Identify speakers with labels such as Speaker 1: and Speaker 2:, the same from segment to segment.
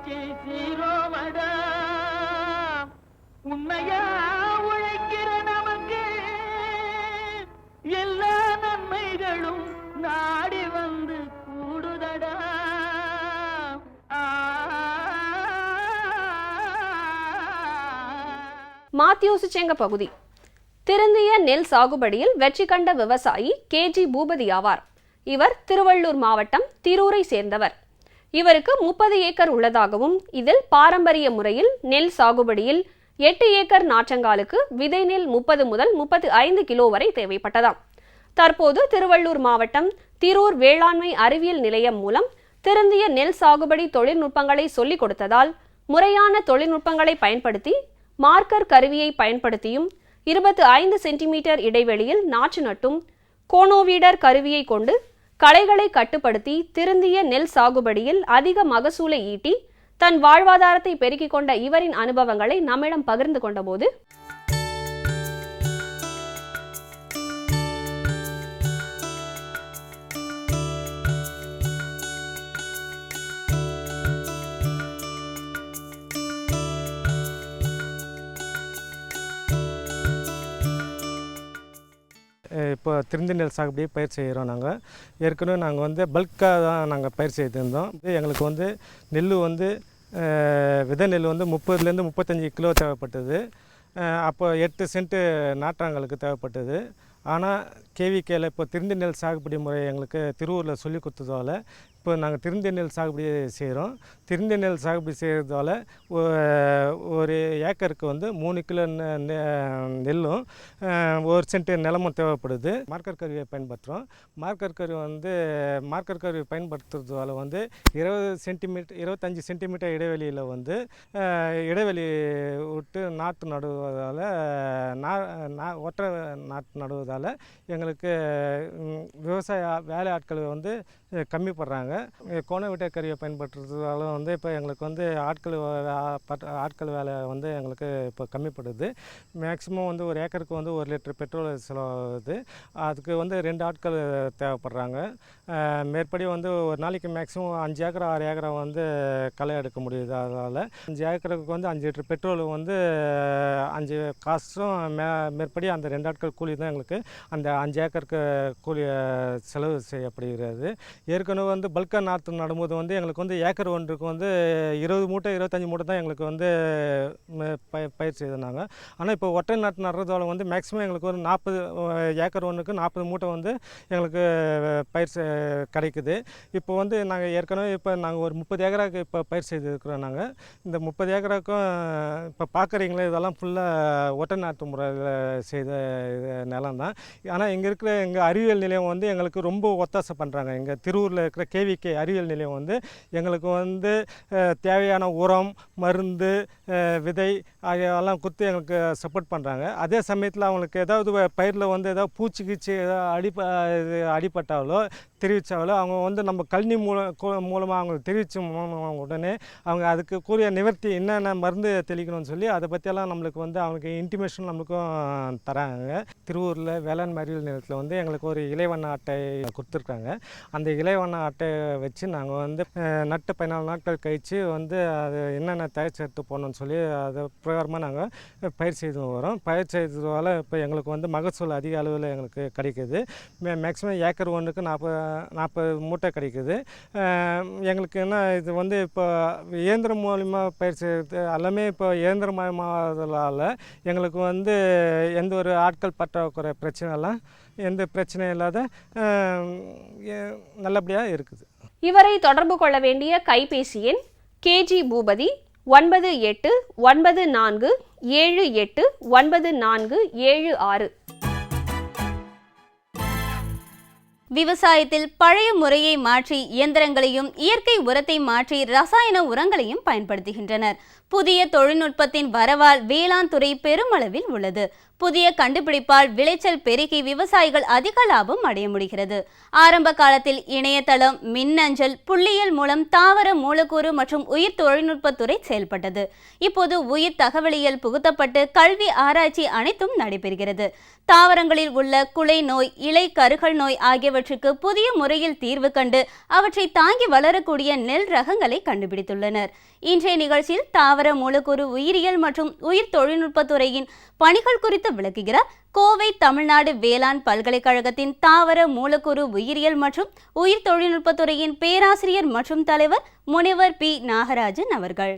Speaker 1: வச்சு சீரோமடா உண்மையா உழைக்கிற நமக்கு எல்லா நன்மைகளும் நாடி வந்து கூடுதடா.
Speaker 2: மாத்தியோசுச்சேங்க பகுதி திருந்திய நெல் சாகுபடியில் வெற்றி கண்ட விவசாயி KG பூபதி ஆவார். இவர் திருவள்ளூர் மாவட்டம் திரூரை சேர்ந்தவர். இவருக்கு 30 ஏக்கர் உள்ளதாகவும் இதில் பாரம்பரிய முறையில் நெல் சாகுபடியில் 8 ஏக்கர் நாற்றங்காலுக்கு விதை நெல் 30 முதல் 35 கிலோ வரை தேவைப்பட்டதாம். தற்போது திருவள்ளூர் மாவட்டம் திரூர் வேளாண்மை அறிவியல் நிலையம் மூலம் திருந்திய நெல் சாகுபடி தொழில்நுட்பங்களை சொல்லிக் கொடுத்ததால் முறையான தொழில்நுட்பங்களை பயன்படுத்தி மார்க்கர் கருவியை பயன்படுத்தியும் 25 சென்டிமீட்டர் இடைவெளியில் நாற்று நட்டும் கோனோவீடர் கருவியை கொண்டு களைகளை கட்டுப்படுத்தி திருந்திய நெல் சாகுபடியில் அதிக மகசூலை ஈட்டி தன் வாழ்வாதாரத்தை பெருக்கிக் கொண்ட இவரின் அனுபவங்களை நம்மிடம் பகிர்ந்து கொண்டபோது
Speaker 3: இப்போ திருந்தி நெல் சாகுபடி பயிர் செய்கிறோம். நாங்கள் ஏற்கனவே நாங்கள் பல்காக தான் நாங்கள் பயிர் செய்திருந்தோம். எங்களுக்கு நெல் விதை நெல் 30லேருந்து 35 கிலோ தேவைப்பட்டது. அப்போ 8 சென்ட்டு நாற்றாங்களுக்கு தேவைப்பட்டது. ஆனால் கேவிகேல இப்போ திருந்தி நெல் சாகுபடி முறை எங்களுக்கு திருவூரில் சொல்லி கொடுத்ததால இப்போ நாங்கள் திருந்தி நெல் சாகுபடி செய்கிறோம். திருந்தி நெல் சாகுபடி செய்கிறதால ஒரு ஏக்கருக்கு 3 கிலோ நெல்லும் 1 சென்ட்டு நிலமும் தேவைப்படுது. மார்க்கர் கருவியை பயன்படுத்துகிறோம். மார்க்கர் கருவி பயன்படுத்துறதால 25 சென்டிமீட்டர் இடைவெளியில் இடைவெளி விட்டு நாற்று நடுவதால் ஒற்றை நாற்று நடுவதால் எங்களுக்கு விவசாய வேலை ஆட்கள் கம்மி பண்ணுறாங்க. கோனோவீடர் கருவியை பயன்படுத்துறதால இப்போ எங்களுக்கு ஆட்கள் வேலை எங்களுக்கு இப்போ கம்மிப்படுது. மேக்ஸிமம் ஒரு ஏக்கருக்கு 1 லிட்டர் பெட்ரோல் செலவாகுது. அதுக்கு 2 ஆட்கள் தேவைப்படுறாங்க. மேற்படி ஒரு நாளைக்கு மேக்ஸிமம் 5 ஏக்கர் 6 ஏக்கரை களை எடுக்க முடியுது. அதனால் 5 ஏக்கருக்கு 5 லிட்டர் பெட்ரோல் 5 காசும் மேற்படி அந்த 2 ஆட்கள் கூலி தான் எங்களுக்கு அந்த 5 ஏக்கருக்கு கூலி செலவு செய்யப்படுகிறது. ஏற்கனவே பல்காக நாற்று நடும்போது எங்களுக்கு ஏக்கர் ஒன்றுக்கு 20 மூட்டை 25 மூட்டை தான் எங்களுக்கு பயிர் செய்தாங்க. ஆனால் இப்போ ஒற்றை நாற்று நடுறதால மேக்ஸிமம் எங்களுக்கு 40 ஏக்கர் ஒன்றுக்கு 40 மூட்டை எங்களுக்கு பயிர் கிடைக்குது. இப்போ நாங்கள் ஏற்கனவே இப்போ நாங்கள் ஒரு 30 ஏக்கராக்கு இப்போ பயிர் செய்திருக்கிறோம். நாங்கள் இந்த 30 ஏக்கராக்கும் இப்போ பார்க்குறீங்களே இதெல்லாம் ஃபுல்லாக ஒற்றை நாற்று முறையில் செய்த நிலம் தான். ஆனால் இங்கே இருக்கிற எங்கள் அறிவியல் நிலையம் எங்களுக்கு ரொம்ப ஒத்தாசை பண்ணுறாங்க. எங்கள் திருவூரில் இருக்கிற கேவிகே அறிவியல் நிலையம் எங்களுக்கு தேவையான உரம், மருந்து, விதை ஆகியவெல்லாம் கொடுத்து எங்களுக்கு சப்போர்ட் பண்ணுறாங்க. அதே சமயத்தில் அவங்களுக்கு ஏதாவது பயிரில் ஏதாவது பூச்சி கீச்சி ஏதாவது அடிப்பட்டாலோ தெரிவித்தாலோ அவங்க நம்ம கல்வி மூலமாக அவங்களுக்கு தெரிவித்த உடனே அவங்க அதுக்கு கூடிய நிவர்த்தி என்னென்ன மருந்து தெளிக்கணும்னு சொல்லி அதை பற்றியெல்லாம் நம்மளுக்கு அவங்களுக்கு இன்டிமேஷன் நம்மளுக்கும் தராங்க. திருவூரில் வேளாண் அறிவியல் நிலையத்தில் எங்களுக்கு ஒரு இலைவண்ண அட்டை கொடுத்துருக்காங்க. அந்த இலைவண்ண அட்டையை வச்சு நாங்கள் நட்டு 14 நாட்கள் கழித்து அது என்னென்ன தயார் சேர்த்து போடணும்னு சொல்லி அதை பிரகாரமாக நாங்கள் பயிர் செய்து வரோம். பயிர் செய்ததால் இப்போ எங்களுக்கு மகசூல் அதிக அளவில் எங்களுக்கு கிடைக்குது. மேக்ஸிமம் ஏக்கர் ஒன்றுக்கு 40 மூட்டை கிடைக்குது. எங்களுக்கு என்ன இது இப்போ இயந்திரம் மூலியமாக பயிர் செய்கிறது எல்லாமே இப்போ இயந்திரமயமாததால் எங்களுக்கு எந்த ஒரு ஆட்கள் பற்றாக்குறை பிரச்சனைலாம் எந்த பிரச்சனையும் இல்லாத நல்லபடியாக இருக்குது.
Speaker 2: இவரை தொடர்பு கொள்ள வேண்டிய கைபேசி எண் KG பூபதி 9894789476.
Speaker 4: விவசாயத்தில் பழைய முறையை மாற்றி இயந்திரங்களையும் இயற்கை உரத்தை மாற்றி ரசாயன உரங்களையும் பயன்படுத்துகின்றனர். புதிய தொழில்நுட்பத்தின் வரவால் வேளாண் துறை பெருமளவில் உள்ளது. புதிய கண்டுபிடிப்பால் விளைச்சல் பெருகி விவசாயிகள் அதிக லாபம் அடைய முடிகிறது. ஆரம்ப காலத்தில் இணையதளம், மின்னஞ்சல், புள்ளியியல் மூலம் தாவர மூலக்கூறு மற்றும் உயிர் தொழில்நுட்பத்துறை செயல்பட்டது. இப்போது உயிர் தகவலியல் புகுத்தப்பட்டு கல்வி ஆராய்ச்சி அனைத்தும் நடைபெறுகிறது. தாவரங்களில் உள்ள குலை நோய், இலை கருகல் நோய் ஆகியவற்றுக்கு புதிய முறையில் தீர்வு கண்டு அவற்றை தாங்கி வளரக்கூடிய நெல் ரகங்களை கண்டுபிடித்துள்ளனர். இன்றைய நிகழ்ச்சியில் தாவர மூலக்கூறு உயிரியல் மற்றும் உயிர் தொழில்நுட்பத்துறையின் பணிகள் குறித்து விளக்குகிறார் கோவை தமிழ்நாடு வேளாண் பல்கலைக்கழகத்தின் தாவர மூலக்கூறு உயிரியல் மற்றும் உயிர் தொழில்நுட்பத்துறையின் பேராசிரியர் மற்றும் தலைவர் முனைவர் பி. நாகராஜன் அவர்கள்.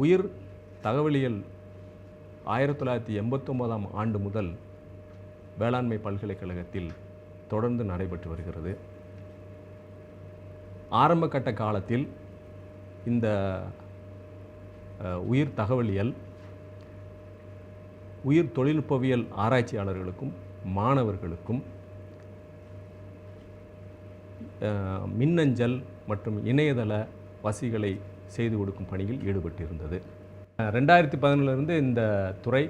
Speaker 5: உயிர் தகவலியல் 1989ஆம் ஆண்டு முதல் வேளாண்மை பல்கலைக்கழகத்தில் தொடர்ந்து நடைபெற்று வருகிறது. ஆரம்ப கட்ட காலத்தில் இந்த உயிர் தகவலியல் உயிர் தொழில்நுட்பவியல் ஆராய்ச்சியாளர்களுக்கும் மாணவர்களுக்கும் மின்னஞ்சல் மற்றும் இணையதள வசதிகளை செய்து கொடுக்கும் பணியில் ஈடுபட்டிருந்தது. 2011 இந்த துறை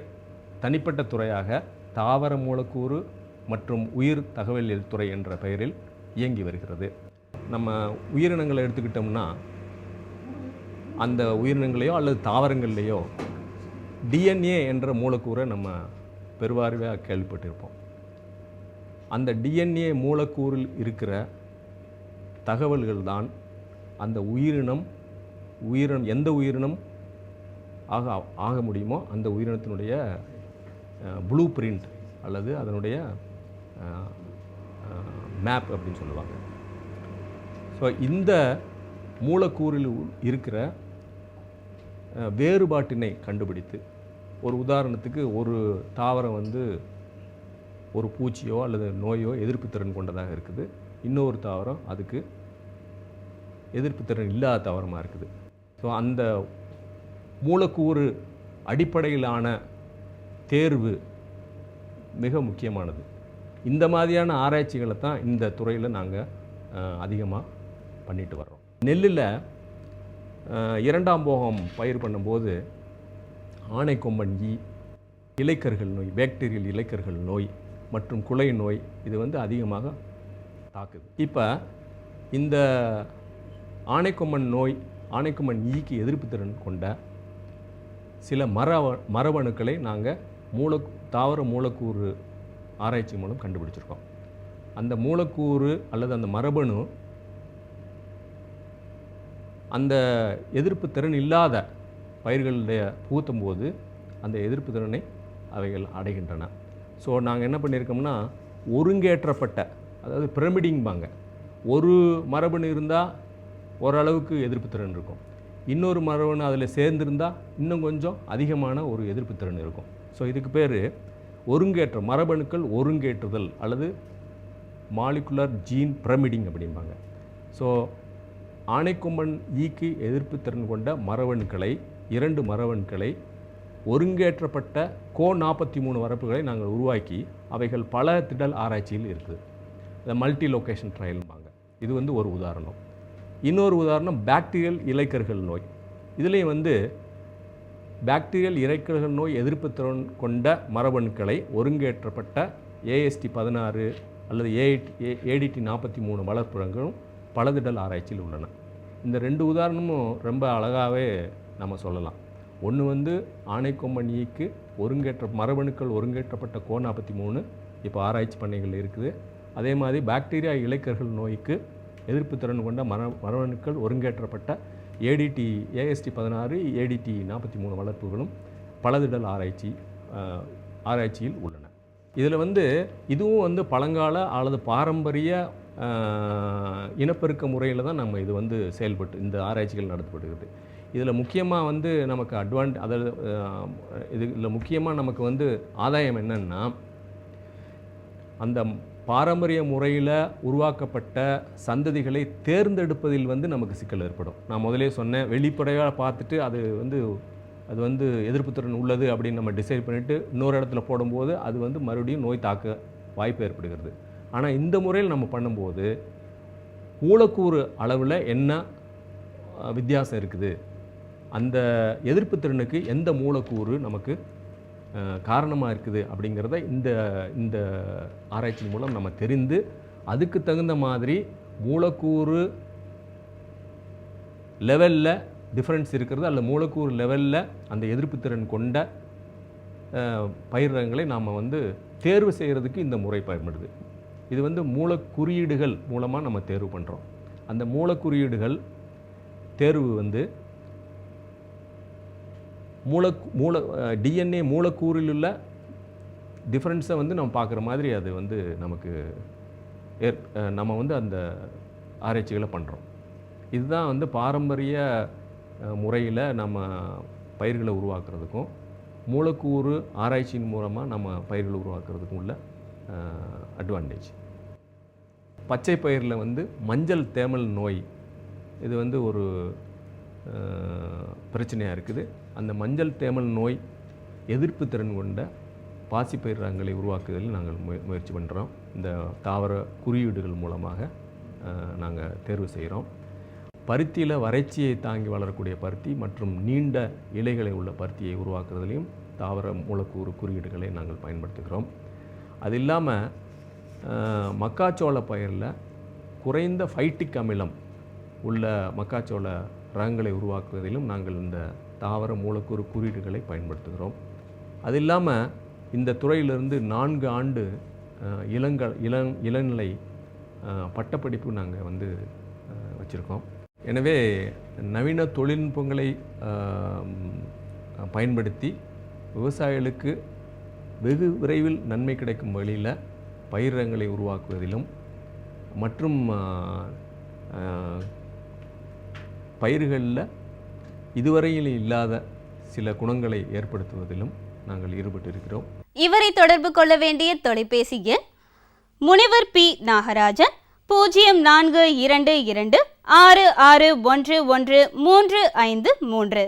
Speaker 5: தனிப்பட்ட துறையாக தாவர மூலக்கூறு மற்றும் உயிர் தகவலியல் துறை என்ற பெயரில் இயங்கி வருகிறது. நம்ம உயிரினங்களை எடுத்துக்கிட்டோம்னா அந்த உயிரினங்களையோ அல்லது தாவரங்கள்லேயோ டிஎன்ஏ என்ற மூலக்கூறை நம்ம பெருவாரியாக கேள்விப்பட்டிருப்போம். அந்த டிஎன்ஏ மூலக்கூறில் இருக்கிற தகவல்கள் தான் அந்த உயிரினம் எந்த உயிரினம் ஆக முடியுமோ அந்த உயிரினத்தினுடைய ப்ளூ பிரிண்ட் அல்லது அதனுடைய மேப் அப்படின்னு சொல்லுவாங்க. ஸோ இந்த மூலக்கூறில் இருக்கிற வேறுபாட்டினை கண்டுபிடித்து, ஒரு உதாரணத்துக்கு ஒரு தாவரம் ஒரு பூச்சியோ அல்லது நோயோ எதிர்ப்பு திறன் கொண்டதாக இருக்குது, இன்னொரு தாவரம் அதுக்கு எதிர்ப்பு திறன் இல்லாத தாவரமாக இருக்குது. ஸோ அந்த மூலக்கூறு அடிப்படையிலான தேர்வு மிக முக்கியமானது. இந்த மாதிரியான ஆராய்ச்சிகளை தான் இந்த துறையில் நாங்கள் அதிகமாக பண்ணிட்டு வர்றோம். நெல்லில் இரண்டாம் போகம் பயிர் பண்ணும்போது ஆனைக்கொம்பன் ஈ, இலைக்கருகள் நோய், பாக்டீரியல் இலைக்கருகள் நோய் மற்றும் குலை நோய் இது அதிகமாக தாக்குது. இப்போ இந்த ஆனைக்கொம்பன் ஈக்கு எதிர்ப்பு திறன் கொண்ட சில மரபணுக்களை நாங்கள் தாவர மூலக்கூறு ஆராய்ச்சி மூலம் கண்டுபிடிச்சிருக்கோம். அந்த மூலக்கூறு அல்லது அந்த மரபணு அந்த எதிர்ப்பு திறன் இல்லாத பயிர்களுடைய புகுத்தும் போது அந்த எதிர்ப்பு திறனை அவைகள் அடைகின்றன. ஸோ நாங்கள் என்ன பண்ணியிருக்கோம்னா ஒருங்கேற்றப்பட்ட, அதாவது பிரமிடிங்பாங்க, ஒரு மரபணு இருந்தால் ஓரளவுக்கு எதிர்ப்பு திறன் இருக்கும், இன்னொரு மரபணு அதில் சேர்ந்துருந்தால் இன்னும் கொஞ்சம் அதிகமான ஒரு எதிர்ப்பு திறன் இருக்கும். ஸோ இதுக்கு பேர் மரபணுக்கள் ஒருங்கேற்றுதல் அல்லது மாலிகுலர் ஜீன் பிரமிடிங் அப்படிம்பாங்க. ஸோ ஆனைக்கொம்பன் ஈக்கு எதிர்ப்பு திறன் கொண்ட இரண்டு மரபணுக்களை ஒருங்கேற்றப்பட்ட கோ-43 வரப்புகளை நாங்கள் உருவாக்கி அவைகள் பல திடல் ஆராய்ச்சியில் இருக்குது. இந்த மல்டி லொக்கேஷன் ட்ரையல்பாங்க. இது ஒரு உதாரணம். இன்னொரு உதாரணம் பாக்டீரியல் இலைக்கருகள் நோய். இதுலேயும் பாக்டீரியல் இலைக்கருகள் நோய் எதிர்ப்பு திறன் கொண்ட மரபணுக்களை ஒருங்கேற்றப்பட்ட AST16 அல்லது ADT43 வளர்ப்புரங்களும் பலதிடல் ஆராய்ச்சியில் உள்ளன. இந்த ரெண்டு உதாரணமும் ரொம்ப அழகாகவே நம்ம சொல்லலாம். ஒன்று ஆனைக்கொம்பன் ஈக்கு மரபணுக்கள் ஒருங்கேற்றப்பட்ட கோ-43 இப்போ ஆராய்ச்சி பண்ணைகள் இருக்குது. அதே மாதிரி பாக்டீரியா இலைக்கருகள் நோய்க்கு எதிர்ப்பு திறன் கொண்ட மரபணுக்கள் ஒருங்கேற்றப்பட்ட AST16 ADT43 வளர்ப்புகளும் பலதிடல் ஆராய்ச்சியில் உள்ளன. இதில் இதுவும் பழங்கால அல்லது பாரம்பரிய இனப்பெருக்க முறையில் தான் நம்ம இது செயல்பட்டு இந்த ஆராய்ச்சிகள் நடத்தப்படுகிறது. இதில் முக்கியமாக வந்து நமக்கு அதாவது இதில் முக்கியமாக நமக்கு வந்து ஆதாயம் என்னன்னா, அந்த பாரம்பரிய முறையில் உருவாக்கப்பட்ட சந்ததிகளை தேர்ந்தெடுப்பதில் வந்து நமக்கு சிக்கல் ஏற்படும். நான் முதலே சொன்னேன், வெளிப்படையாக பார்த்துட்டு அது வந்து எதிர்ப்புத்திறன் உள்ளது அப்படின்னு நம்ம டிசைட் பண்ணிவிட்டு இன்னொரு இடத்துல போடும்போது அது வந்து மறுபடியும் நோய் தாக்க வாய்ப்பு ஏற்படுகிறது. ஆனால் இந்த முறையில் நம்ம பண்ணும்போது மூலக்கூறு அளவில் என்ன வித்தியாசம் இருக்குது, அந்த எதிர்ப்புத்திறனுக்கு எந்த மூலக்கூறு நமக்கு காரணமாக இருக்குது அப்படிங்கிறத இந்த ஆராய்ச்சி மூலம் நம்ம தெரிந்து அதுக்கு தகுந்த மாதிரி மூலக்கூறு லெவலில் டிஃப்ரென்ஸ் இருக்கிறது அல்ல மூலக்கூறு லெவலில் அந்த எதிர்ப்புத்திறன் கொண்ட பயிர் ரகங்களை நாம் வந்து தேர்வு செய்கிறதுக்கு இந்த முறை பயன்படுது. இது வந்து மூலக்குறியீடுகள் மூலமாக நம்ம தேர்வு பண்ணுறோம். அந்த மூலக்குறியீடுகள் தேர்வு வந்து டிஎன்ஏ மூலக்கூறில் உள்ள டிஃப்ரென்ஸை வந்து நம்ம பார்க்குற மாதிரி அது வந்து நமக்கு நம்ம வந்து அந்த ஆராய்ச்சிகளை பண்ணுறோம். இதுதான் வந்து பாரம்பரிய முறையில் நம்ம பயிர்களை உருவாக்குறதுக்கும் மூலக்கூறு ஆராய்ச்சியின் மூலமாக நம்ம பயிர்களை உருவாக்குறதுக்கும் உள்ள அட்வான்டேஜ். பச்சை பயிரில் வந்து மஞ்சள் தேமல் நோய் இது வந்து ஒரு பிரச்சனையாக இருக்குது. அந்த மஞ்சள் தேமல் நோய் எதிர்ப்பு திறன் கொண்ட பாசிப்பயிர் ரகங்களை உருவாக்குவதில் நாங்கள் முயற்சி பண்ணுறோம். இந்த தாவர குறியீடுகள் மூலமாக நாங்கள் தேர்வு செய்கிறோம். பருத்தியில் வறட்சியை தாங்கி வளரக்கூடிய பருத்தி மற்றும் நீண்ட இலைகளை உள்ள பருத்தியை உருவாக்குறதுலையும் தாவர மூலக்கூறு குறியீடுகளை நாங்கள் பயன்படுத்துகிறோம். அது இல்லாமல் மக்காச்சோள பயிரில் குறைந்த ஃபைட்டிக் அமிலம் உள்ள மக்காச்சோள ரகங்களை உருவாக்குவதிலும் நாங்கள் இந்த தாவர மூலக்கூறு குறியீடுகளை பயன்படுத்துகிறோம். அது இல்லாமல் இந்த துறையிலிருந்து 4 ஆண்டு இளநிலை பட்டப்படிப்பு நாங்கள் வந்து வச்சுருக்கோம். எனவே நவீன தொழில்நுட்பங்களை பயன்படுத்தி விவசாயிகளுக்கு வெகு விரைவில் நன்மை கிடைக்கும் வழியில் பயிர் ரகங்களை உருவாக்குவதிலும் மற்றும் பயிர்களில் இதுவரையில் இல்லாத சில குணங்களை ஏற்படுத்துவதிலும் நாங்கள் ஈடுபட்டிருக்கிறோம்.
Speaker 4: இவரை தொடர்பு கொள்ள வேண்டிய தொலைபேசி எண் முனைவர் பி. நாகராஜன் 0422 6611 353.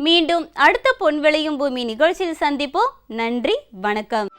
Speaker 4: மீண்டும் அடுத்த பொன் விளையும் பூமி நிகழ்ச்சியில் சந்திப்போம். நன்றி, வணக்கம்.